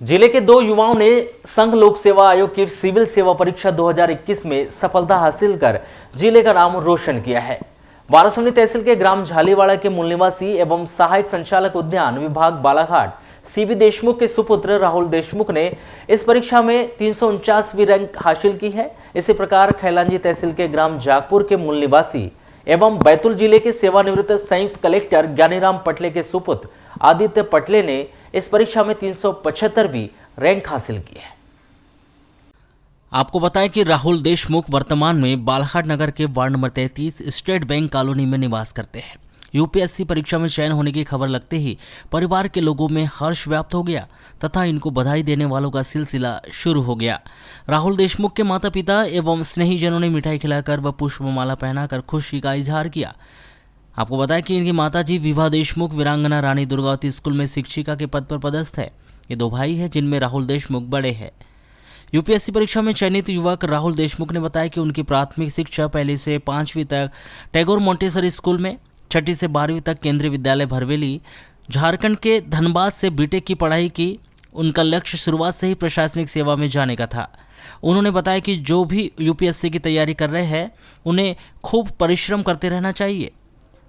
जिले के दो युवाओं ने संघ लोक सेवा आयोग की सिविल सेवा परीक्षा 2021 में सफलता हासिल कर जिले का नाम रोशन किया है। वारासोनी तहसील के ग्राम झालीवाड़ा के मूल निवासी एवं सहायक संचालक उद्यान विभाग बालाघाट सीबी देशमुख के सुपुत्र राहुल देशमुख ने इस परीक्षा में 349वीं रैंक हासिल की है। इसी प्रकार खैलांजी तहसील के ग्राम जागपुर के मूल निवासी एवं बैतूल जिले के सेवानिवृत्त संयुक्त कलेक्टर ज्ञानीराम पटले के सुपुत्र आदित्य पटले ने इस परीक्षा में 375वीं रैंक हासिल की है। आपको बताएं कि राहुल देशमुख वर्तमान में बालाघाट नगर के ward number 33 state bank colony में निवास करते हैं। यूपीएससी परीक्षा में चयन होने की खबर लगते ही परिवार के लोगों में हर्ष व्याप्त हो गया तथा इनको बधाई देने वालों का सिलसिला शुरू हो गया। राहुल देशमुख के माता पिता एवं स्नेहीजनों ने मिठाई खिलाकर व पुष्पमाला पहनाकर खुशी का इजहार किया। आपको बताएं कि इनकी माताजी विभा देशमुख वीरांगना रानी दुर्गावती स्कूल में शिक्षिका के पद पर पदस्थ है। ये दो भाई हैं जिनमें राहुल देशमुख बड़े हैं। यूपीएससी परीक्षा में चयनित युवक राहुल देशमुख ने बताया कि उनकी प्राथमिक शिक्षा पहली से 5वीं तक टैगोर मोंटेसरी स्कूल में, 6ठी से 12वीं तक केंद्रीय विद्यालय भरवेली झारखंड के धनबाद से बीटेक की पढ़ाई की। उनका लक्ष्य शुरुआत से ही प्रशासनिक सेवा में जाने का था। उन्होंने बताया कि जो भी यूपीएससी की तैयारी कर रहे हैं उन्हें खूब परिश्रम करते रहना चाहिए,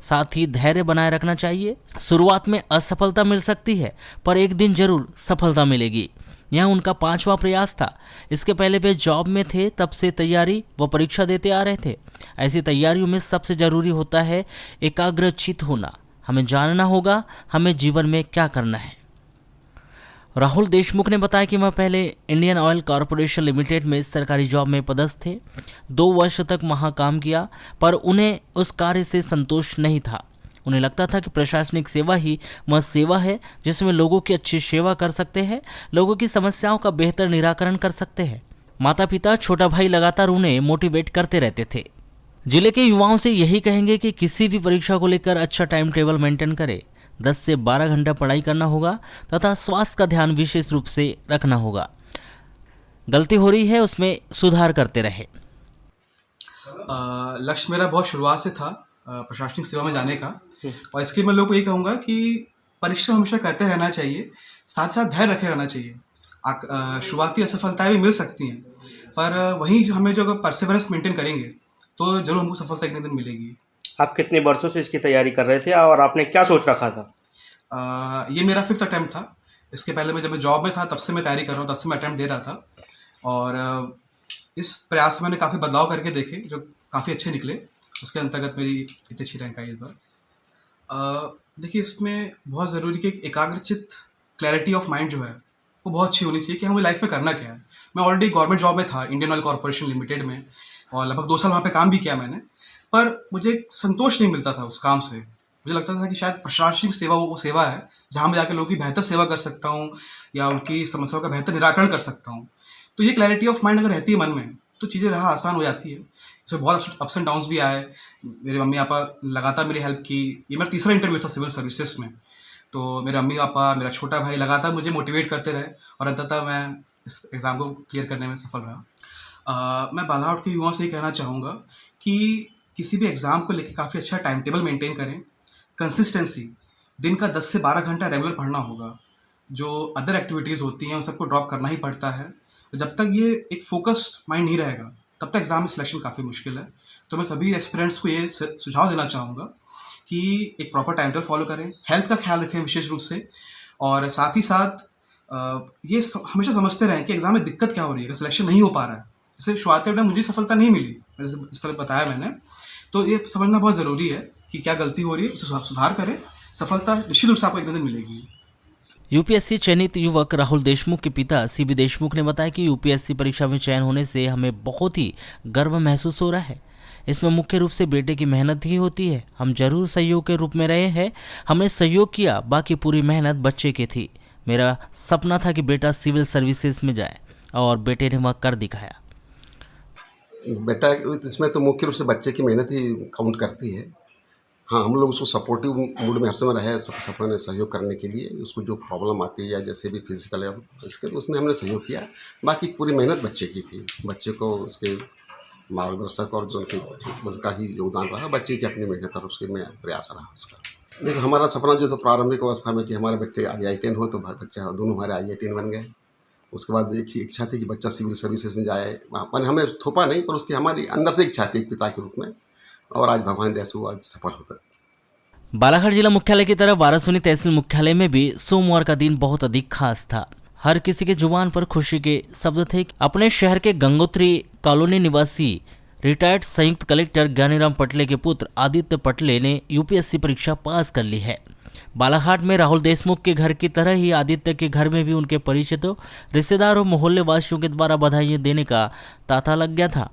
साथ ही धैर्य बनाए रखना चाहिए। शुरुआत में असफलता मिल सकती है पर एक दिन जरूर सफलता मिलेगी। यह उनका 5वां प्रयास था। इसके पहले वे जॉब में थे, तब से तैयारी व परीक्षा देते आ रहे थे। ऐसी तैयारियों में सबसे जरूरी होता है एकाग्रचित होना। हमें जानना होगा हमें जीवन में क्या करना है। राहुल देशमुख ने बताया कि वह पहले इंडियन ऑयल कॉरपोरेशन लिमिटेड में सरकारी जॉब में पदस्थ थे। 2 वर्ष तक वहां काम किया पर उन्हें उस कार्य से संतोष नहीं था। उन्हें लगता था कि प्रशासनिक सेवा ही वह सेवा है जिसमें लोगों की अच्छी सेवा कर सकते हैं, लोगों की समस्याओं का बेहतर निराकरण कर सकते हैं। माता पिता, छोटा भाई लगातार उन्हें मोटिवेट करते रहते थे। जिले के युवाओं से यही कहेंगे कि किसी भी परीक्षा को लेकर अच्छा टाइम टेबल मेंटेन करें। 10 से 12 घंटा पढ़ाई करना होगा तथा स्वास्थ्य का ध्यान विशेष रूप से रखना होगा। गलती हो रही है उसमें सुधार करते रहे। लक्ष्य मेरा बहुत शुरुआत से था प्रशासनिक सेवा में जाने का, और इसके मैं लोगों को ये कहूँगा कि परिश्रम हमेशा करते रहना चाहिए, साथ साथ धैर्य रखे रहना चाहिए। शुरुआती असफलताएं भी मिल सकती हैं पर वहीं जो हमें जो परसेवरेंस मेंटेन करेंगे तो जरूर हमको सफलता एक दिन मिलेगी। आप कितने वर्षों से इसकी तैयारी कर रहे थे और आपने क्या सोच रखा था? ये मेरा 5th अटैम्प्ट था। इसके पहले जब मैं जॉब में था तब से मैं तैयारी कर रहा हूँ, तब से मैं अटैम्प्ट दे रहा था और इस प्रयास में मैंने काफ़ी बदलाव करके देखे जो काफ़ी अच्छे निकले। उसके अंतर्गत मेरी इतनी अच्छी रैंक आई इस बार। देखिए, इसमें बहुत ज़रूरी कि एकाग्रचित क्लैरिटी ऑफ माइंड जो है वो बहुत अच्छी होनी चाहिए कि हमें लाइफ में करना क्या है। मैं ऑलरेडी गवर्नमेंट जॉब में था इंडियन ऑयल कॉरपोरेशन लिमिटेड में और लगभग 2 साल वहाँ पे काम भी किया मैंने, पर मुझे संतोष नहीं मिलता था उस काम से। मुझे लगता था कि शायद प्रशासनिक सेवा वो सेवा है जहाँ मैं जाकर लोगों की बेहतर सेवा कर सकता हूँ या उनकी समस्याओं का बेहतर निराकरण कर सकता हूँ। तो ये क्लैरिटी ऑफ माइंड अगर रहती है मन में तो चीज़ें राह आसान हो जाती है। इसमें बहुत अप्स एंड डाउन्स भी आए। मेरे मम्मी पापा लगातार मेरी हेल्प की। ये मेरा 3रा इंटरव्यू था सिविल सर्विसेज में, तो मेरे मम्मी पापा, मेरा छोटा भाई लगातार मुझे मोटिवेट करते रहे और अंततः मैं इस एग्ज़ाम को क्लियर करने में सफल रहा। मैं बालाघाट के युवाओं से ये कहना चाहूँगा कि किसी भी एग्ज़ाम को लेकर काफ़ी अच्छा टाइम टेबल मेंटेन करें। कंसिस्टेंसी, दिन का 10 से 12 घंटा रेगुलर पढ़ना होगा। जो अदर एक्टिविटीज़ होती हैं उन सबको ड्रॉप करना ही पड़ता है। जब तक ये एक फोकस्ड माइंड नहीं रहेगा तब तक एग्ज़ाम में सिलेक्शन काफ़ी मुश्किल है। तो मैं सभी एस्पिरेंट्स को ये सुझाव देना चाहूँगा कि एक प्रॉपर टाइम टेबल फॉलो करें, हेल्थ का ख्याल रखें विशेष रूप से, और साथ ही साथ ये हमेशा समझते रहें कि एग्ज़ाम में दिक्कत क्या हो रही है। अगर सिलेक्शन नहीं हो पा रहा है, जैसे शुरुआती टाइम मुझे सफलता नहीं मिली, इस तरह बताया मैंने, तो ये समझना बहुत ज़रूरी है कि क्या गलती हो रही है, उसे सुधार करें। सफलता निश्चित रूप से आपको एक दिन मिलेगी। यूपीएससी चयनित युवक राहुल देशमुख के पिता सीबी देशमुख ने बताया कि यूपीएससी परीक्षा में चयन होने से हमें बहुत ही गर्व महसूस हो रहा है। इसमें मुख्य रूप से बेटे की मेहनत ही होती है। हम जरूर सहयोग के रूप में रहे हैं, हमने सहयोग किया, बाकी पूरी मेहनत बच्चे की थी। मेरा सपना था कि बेटा सिविल सर्विसेज में जाए और बेटे ने वह कर दिखाया। बेटा इसमें तो मुख्य रूप से बच्चे की मेहनत ही काउंट करती है। हाँ, हम लोग उसको सपोर्टिव मूड में हर समय रहे, सपने सहयोग करने के लिए। उसको जो प्रॉब्लम आती है या जैसे भी फिजिकल या इसके, तो उसमें हमने सहयोग किया। बाकी पूरी मेहनत बच्चे की थी। बच्चे को उसके मार्गदर्शक और जो उनका ही योगदान रहा, बच्चे की अपनी मेहनत और उसके में प्रयास रहा उसका। देखो, हमारा सपना जो था प्रारंभिक अवस्था में कि हमारे बच्चे IITN हो, तो बच्चे दोनों हमारे IITN बन गए। उसके बाद एक इच्छा थी कि बच्चा सिविल सर्विसेज में जाए। मैंने हमें थोपा नहीं, पर उसकी हमारी अंदर से इच्छा थी एक पिता के रूप में, और आज भगवान दया से वो आज सफल होता है। बालाघाट जिला मुख्यालय की तरह वारासोनी तहसील मुख्यालय में भी सोमवार का दिन बहुत अधिक खास था। हर किसी के जुबान पर खुशी के शब्द थे। अपने शहर के गंगोत्री कॉलोनी निवासी रिटायर्ड संयुक्त कलेक्टर ज्ञानीराम पटले के पुत्र आदित्य पटले ने यूपीएससी परीक्षा पास कर ली है। बालाघाट में राहुल देशमुख के घर की तरह ही आदित्य के घर में भी उनके परिचितों, रिश्तेदारों, मोहल्ले वासियों के द्वारा बधाइयां देने का तांता लग गया था।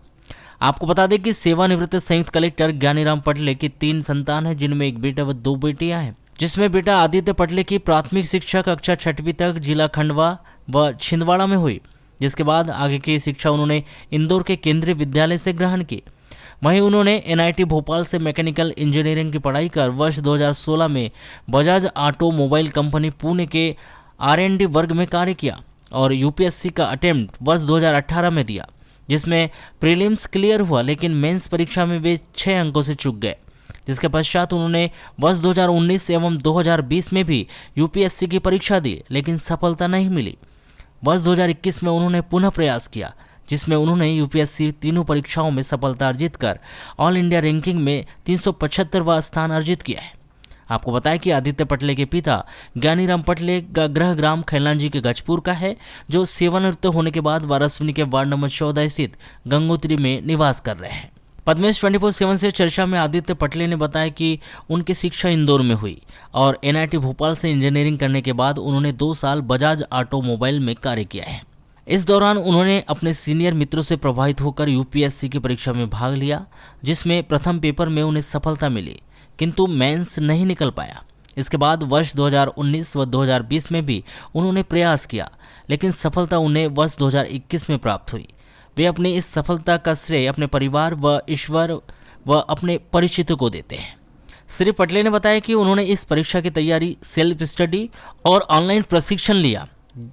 आपको बता दें कि सेवानिवृत्त संयुक्त कलेक्टर ज्ञानीराम पटले की 3 संतान है, जिनमें एक बेटा व 2 बेटियां हैं। जिसमें बेटा आदित्य पटले की प्राथमिक शिक्षा कक्षा 6वीं तक जिला खंडवा व छिंदवाड़ा में हुई, जिसके बाद आगे की शिक्षा उन्होंने इंदौर के केंद्रीय विद्यालय से ग्रहण की। वहीं उन्होंने एनआईटी भोपाल से मैकेनिकल इंजीनियरिंग की पढ़ाई कर वर्ष 2016 में बजाज ऑटोमोबाइल कंपनी पुणे के R&D वर्ग में कार्य किया और यूपीएससी का अटेम्प्ट वर्ष 2018 में दिया, जिसमें प्रीलिम्स क्लियर हुआ, लेकिन मेंस परीक्षा में वे 6 अंकों से चूक गए। जिसके पश्चात उन्होंने वर्ष 2019 एवं 2020 में भी यूपीएससी की परीक्षा दी, लेकिन सफलता नहीं मिली। वर्ष 2021 में उन्होंने पुनः प्रयास किया, जिसमें उन्होंने यूपीएससी तीनों परीक्षाओं में सफलता अर्जित कर ऑल इंडिया रैंकिंग में 375वां स्थान अर्जित किया है। आपको बताएं कि आदित्य पटले के पिता ज्ञानीराम पटले का गृह ग्राम खैलांजी के गजपुर का है, जो सेवानिवृत्त होने के बाद वारासोनी के वार्ड नंबर 14 स्थित गंगोत्री में निवास कर रहे हैं। पद्मेश 24/7 से चर्चा में आदित्य पटले ने बताया कि उनकी शिक्षा इंदौर में हुई और एनआईटी भोपाल से इंजीनियरिंग करने के बाद उन्होंने 2 साल बजाज ऑटोमोबाइल में कार्य किया है। इस दौरान उन्होंने अपने सीनियर मित्रों से प्रभावित होकर यूपीएससी की परीक्षा में भाग लिया, जिसमें प्रथम पेपर में उन्हें सफलता मिली, किंतु मेंस नहीं निकल पाया। इसके बाद वर्ष 2019 व 2020 में भी उन्होंने प्रयास किया, लेकिन सफलता उन्हें वर्ष 2021 में प्राप्त हुई। वे अपनी इस सफलता का श्रेय अपने परिवार व ईश्वर व अपने परिचितों को देते हैं। श्री पटले ने बताया कि उन्होंने इस परीक्षा की तैयारी, सेल्फ स्टडी और ऑनलाइन प्रशिक्षण लिया,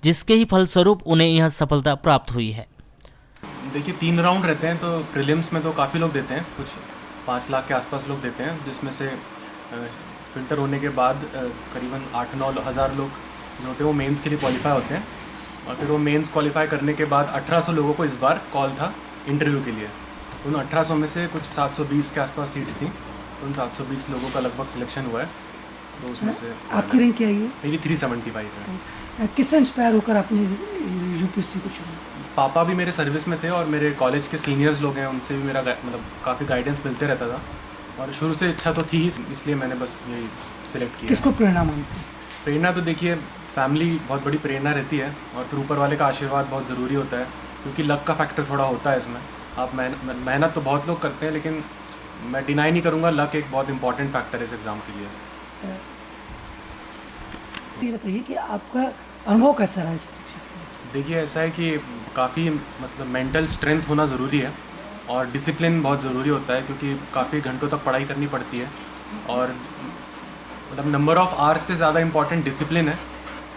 जिसके ही फलस्वरूप उन्हें यह सफलता प्राप्त हुई है। देखिए 3 राउंड रहते हैं, तो प्रीलिम्स में तो काफ़ी लोग देते हैं, कुछ 5 लाख के आसपास लोग देते हैं, जिसमें से फ़िल्टर होने के बाद करीबन 8-9 हज़ार लोग जो होते हैं वो मेंस के लिए क्वालिफाई होते हैं। और फिर वो मेंस क्वालिफाई करने के बाद 1800 लोगों को इस बार कॉल था इंटरव्यू के लिए। उन 1800 में से कुछ 720 के आसपास सीट्स थी, तो उन 720 लोगों का लगभग सिलेक्शन हुआ है। तो उसमें से आपकी रैंक क्या है? मेरी 375 है। किससे इंस्पायर होकर आपने यूपीएससी को चुना? पापा भी मेरे सर्विस में थे और मेरे कॉलेज के सीनियर्स लोग हैं, उनसे भी मेरा मतलब काफ़ी गाइडेंस मिलते रहता था, और शुरू से इच्छा तो थी ही, इसलिए मैंने बस यही सिलेक्ट किया। किसको प्रेरणा मानते हैं? प्रेरणा तो देखिए फैमिली बहुत बड़ी प्रेरणा रहती है, और फिर ऊपर वाले का आशीर्वाद बहुत ज़रूरी होता है, क्योंकि लक का फैक्टर थोड़ा होता है इसमें। आप मेहनत तो बहुत लोग करते हैं, लेकिन मैं डिनाई नहीं करूँगा, लक एक बहुत इंपॉर्टेंट फैक्टर है इस एग्ज़ाम के लिए। ये बताइए कि आपका अनुभव कैसा रहा इस परीक्षा का? देखिए ऐसा है कि काफ़ी मतलब मेंटल स्ट्रेंथ होना ज़रूरी है, और डिसिप्लिन बहुत ज़रूरी होता है, क्योंकि काफ़ी घंटों तक पढ़ाई करनी पड़ती है, और मतलब नंबर ऑफ़ आवर्स से ज़्यादा इंपॉर्टेंट डिसिप्लिन है।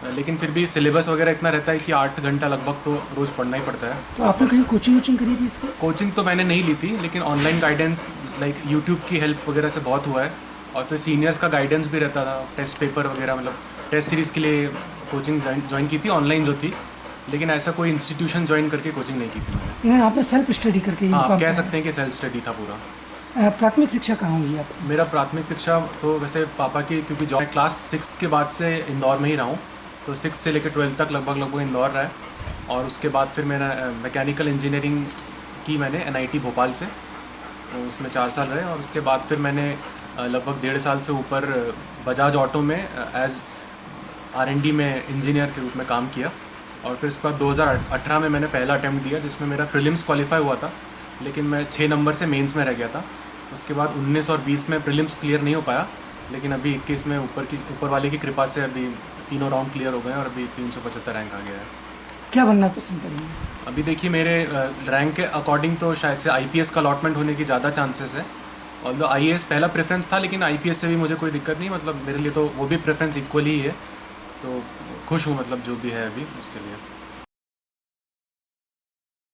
लेकिन फिर भी सिलेबस वगैरह इतना रहता है कि 8 घंटा लगभग तो रोज़ पढ़ना ही पड़ता है। तो आपने कहीं कोचिंग करी थी इसको? कोचिंग तो मैंने नहीं ली थी, लेकिन ऑनलाइन गाइडेंस लाइक यूट्यूब की हेल्प वगैरह से बहुत हुआ है, और फिर सीनियर्स का गाइडेंस भी रहता था, टेस्ट पेपर वगैरह, मतलब टेस्ट सीरीज़ के लिए कोचिंग ज्वाइन की थी ऑनलाइन जो थी, लेकिन ऐसा कोई इंस्टीट्यूशन ज्वाइन करके कोचिंग नहीं की थी मैंने। यानी आपने सेल्फ स्टडी करके? हाँ, कह सकते हैं कि सेल्फ स्टडी था पूरा। प्राथमिक शिक्षा कहाँ हुई आपकी? मेरा प्राथमिक शिक्षा तो वैसे पापा की, क्योंकि जॉब क्लास 6 के बाद से इंदौर में ही रहा हूँ, तो 6 से लेकर 12 तक लगभग इंदौर रहा है, और उसके बाद फिर मैंने मैकेनिकल इंजीनियरिंग की मैंने एनआईटी भोपाल से, तो उसमें 4 साल रहे, और उसके बाद फिर मैंने लगभग 1.5 साल से ऊपर बजाज ऑटो में एज R&D में इंजीनियर के रूप में काम किया, और फिर उसके बाद 2018 में मैंने पहला अटैम्प्ट दिया, जिसमें मेरा प्रीलिम्स क्वालिफाई हुआ था, लेकिन मैं 6 नंबर से मेंस में रह गया था। उसके बाद 19 और 20 में प्रीलिम्स क्लियर नहीं हो पाया, लेकिन अभी 21 में ऊपर वाले की कृपा से अभी तीनों राउंड क्लियर हो गए, और अभी 375 रैंक आ गया है। क्या बनना पसंद करेंगे? अभी देखिए मेरे रैंक के अकॉर्डिंग तो शायद से IPS का अलॉटमेंट होने की ज़्यादा चांसेस है, ऑल्दो IAS पहला प्रेफरेंस था, लेकिन IPS से भी मुझे कोई दिक्कत नहीं, मतलब मेरे लिए तो वो भी प्रेफरेंस इक्वल ही है, तो खुश हूँ मतलब जो भी है अभी उसके लिए।